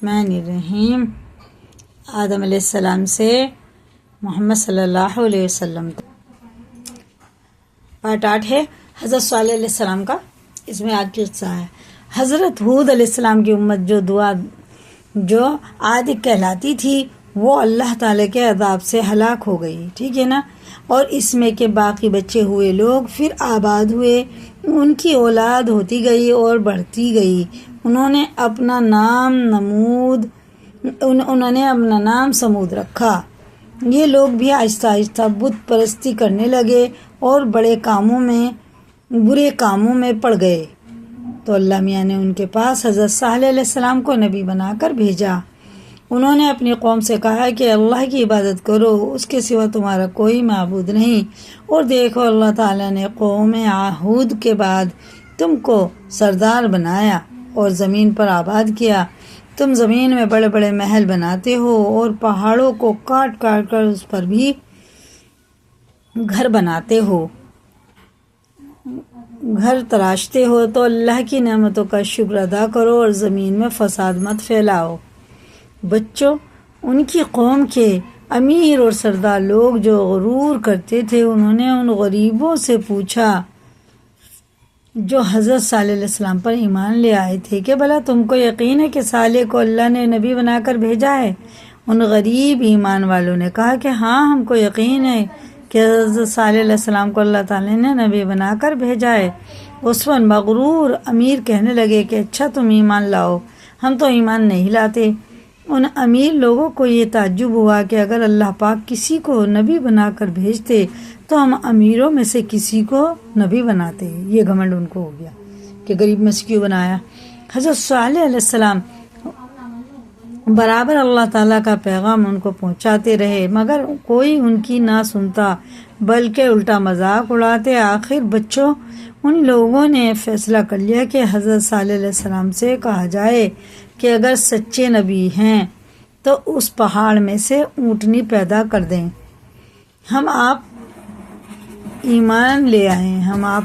الرحمن الرحیم۔ آدم علیہ السلام سے محمد صلی اللہ علیہ وسلم تک۔ پارٹ 8 ہے حضرت صالح علیہ السلام کا۔ اس میں آج کی قصہ ہے حضرت ہود علیہ السلام کی امت جو عاد کہلاتی تھی وہ اللہ تعالیٰ کے عذاب سے ہلاک ہو گئی، ٹھیک ہے نا۔ اور اس میں کے باقی بچے ہوئے لوگ پھر آباد ہوئے، ان کی اولاد ہوتی گئی اور بڑھتی گئی۔ انہوں نے اپنا نام سمود رکھا۔ یہ لوگ بھی آہستہ آہستہ بت پرستی کرنے لگے اور برے کاموں میں پڑ گئے۔ تو اللہ میاں نے ان کے پاس حضرت صالح علیہ السلام کو نبی بنا کر بھیجا۔ انہوں نے اپنی قوم سے کہا کہ اللہ کی عبادت کرو، اس کے سوا تمہارا کوئی معبود نہیں۔ اور دیکھو اللہ تعالیٰ نے قوم ہود کے بعد تم کو سردار بنایا اور زمین پر آباد کیا۔ تم زمین میں بڑے بڑے محل بناتے ہو اور پہاڑوں کو کاٹ کاٹ کر اس پر بھی گھر بناتے ہو، گھر تراشتے ہو۔ تو اللہ کی نعمتوں کا شکر ادا کرو اور زمین میں فساد مت پھیلاؤ۔ بچوں، ان کی قوم کے امیر اور سردار لوگ جو غرور کرتے تھے، انہوں نے ان غریبوں سے پوچھا جو حضرت صالح علیہ السلام پر ایمان لے آئے تھے کہ بھلا تم کو یقین ہے کہ صالح کو اللہ نے نبی بنا کر بھیجا ہے؟ ان غریب ایمان والوں نے کہا کہ ہاں، ہم کو یقین ہے کہ حضرت صالح علیہ السلام کو اللہ تعالیٰ نے نبی بنا کر بھیجا ہے۔ اس وقت مغرور امیر کہنے لگے کہ اچھا تم ایمان لاؤ، ہم تو ایمان نہیں لاتے۔ ان امیر لوگوں کو یہ تعجب ہوا کہ اگر اللہ پاک کسی کو نبی بنا کر بھیجتے تو ہم امیروں میں سے کسی کو نبی بناتے۔ یہ گھمنڈ ان کو ہو گیا کہ غریب میں سے کیوں بنایا۔ حضرت صالح علیہ السلام برابر اللہ تعالیٰ کا پیغام ان کو پہنچاتے رہے مگر کوئی ان کی نہ سنتا بلکہ الٹا مذاق اڑاتے۔ آخر بچوں، ان لوگوں نے فیصلہ کر لیا کہ حضرت صالح علیہ السلام سے کہا جائے کہ اگر سچے نبی ہیں تو اس پہاڑ میں سے اونٹنی پیدا کر دیں، ہم آپ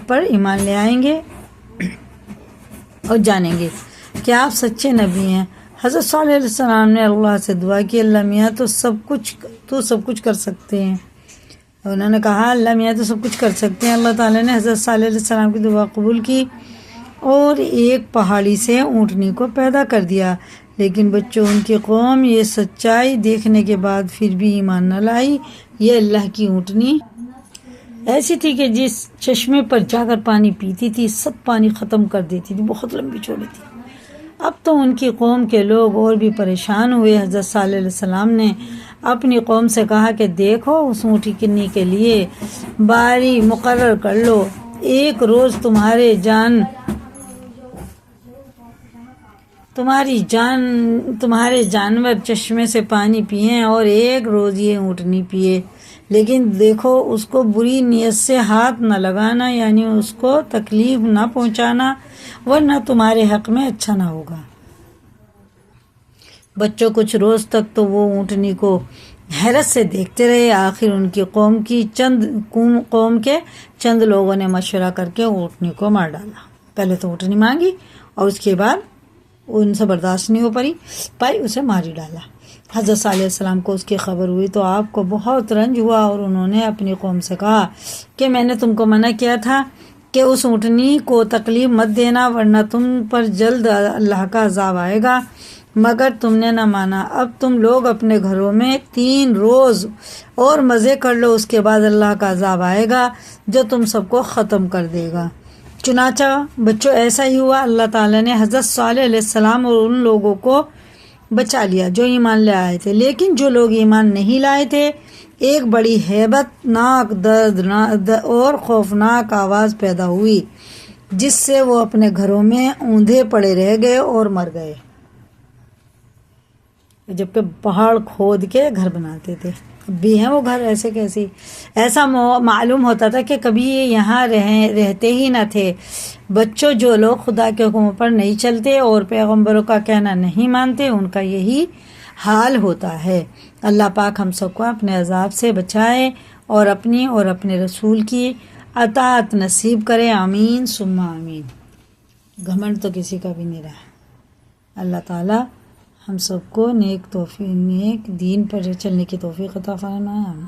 پر ایمان لے آئیں گے اور جانیں گے کہ آپ سچے نبی ہیں۔ حضرت صالح علیہ السلام نے اللہ سے دعا کی، اللہ میاں تو سب کچھ کر سکتے ہیں۔ انہوں نے کہا اللہ میاں تو سب کچھ کر سکتے ہیں۔ اللہ تعالیٰ نے حضرت صالح علیہ السلام کی دعا قبول کی اور ایک پہاڑی سے اونٹنی کو پیدا کر دیا۔ لیکن بچوں، ان کی قوم یہ سچائی دیکھنے کے بعد پھر بھی ایمان نہ لائی۔ یہ اللہ کی اونٹنی ایسی تھی کہ جس چشمے پر جا کر پانی پیتی تھی سب پانی ختم کر دیتی تھی، بہت لمبی چوڑی تھی۔ اب تو ان کی قوم کے لوگ اور بھی پریشان ہوئے۔ حضرت صالح علیہ السلام نے اپنی قوم سے کہا کہ دیکھو، اس اونٹنی کے لیے باری مقرر کر لو۔ ایک روز تمہارے جانور چشمے سے پانی پیئیں اور ایک روز یہ اونٹنی پیے، لیکن دیکھو اس کو بری نیت سے ہاتھ نہ لگانا، یعنی اس کو تکلیف نہ پہنچانا، ورنہ تمہارے حق میں اچھا نہ ہوگا۔ بچوں، کچھ روز تک تو وہ اونٹنی کو حیرت سے دیکھتے رہے۔ آخر ان کی قوم کے چند لوگوں نے مشورہ کر کے اونٹنی کو مار ڈالا۔ پہلے تو اونٹنی مانگی اور اس کے بعد ان سے برداشت نہیں ہو پائی، اسے مار ہی ڈالا۔ حضرت صالح علیہ السلام کو اس کی خبر ہوئی تو آپ کو بہت رنج ہوا اور انہوں نے اپنی قوم سے کہا کہ میں نے تم کو منع کیا تھا کہ اس اونٹنی کو تکلیف مت دینا، ورنہ تم پر جلد اللہ کا عذاب آئے گا، مگر تم نے نہ مانا۔ اب تم لوگ اپنے گھروں میں 3 روز اور مزے کر لو، اس کے بعد اللہ کا عذاب آئے گا جو تم سب کو ختم کر دے گا۔ چنانچہ بچوں ایسا ہی ہوا۔ اللہ تعالیٰ نے حضرت صالح علیہ السلام اور ان لوگوں کو بچا لیا جو ایمان لے آئے تھے، لیکن جو لوگ ایمان نہیں لائے تھے، ایک بڑی ہیبت ناک درد اور خوفناک آواز پیدا ہوئی جس سے وہ اپنے گھروں میں اوندھے پڑے رہ گئے اور مر گئے، جبکہ پہاڑ کھود کے گھر بناتے تھے۔ اب بھی ہیں وہ گھر ایسے کیسی، ایسا معلوم ہوتا تھا کہ کبھی یہاں رہتے ہی نہ تھے۔ بچوں، جو لوگ خدا کے حکم پر نہیں چلتے اور پیغمبروں کا کہنا نہیں مانتے، ان کا یہی حال ہوتا ہے۔ اللہ پاک ہم سب کو اپنے عذاب سے بچائے اور اپنی اور اپنے رسول کی اطاعت نصیب کرے، آمین ثم آمین۔ گھمنڈ تو کسی کا بھی نہیں رہا۔ اللہ تعالیٰ ہم سب کو نیک دین پر چلنے کی توفیق عطا فرمائے. آمین.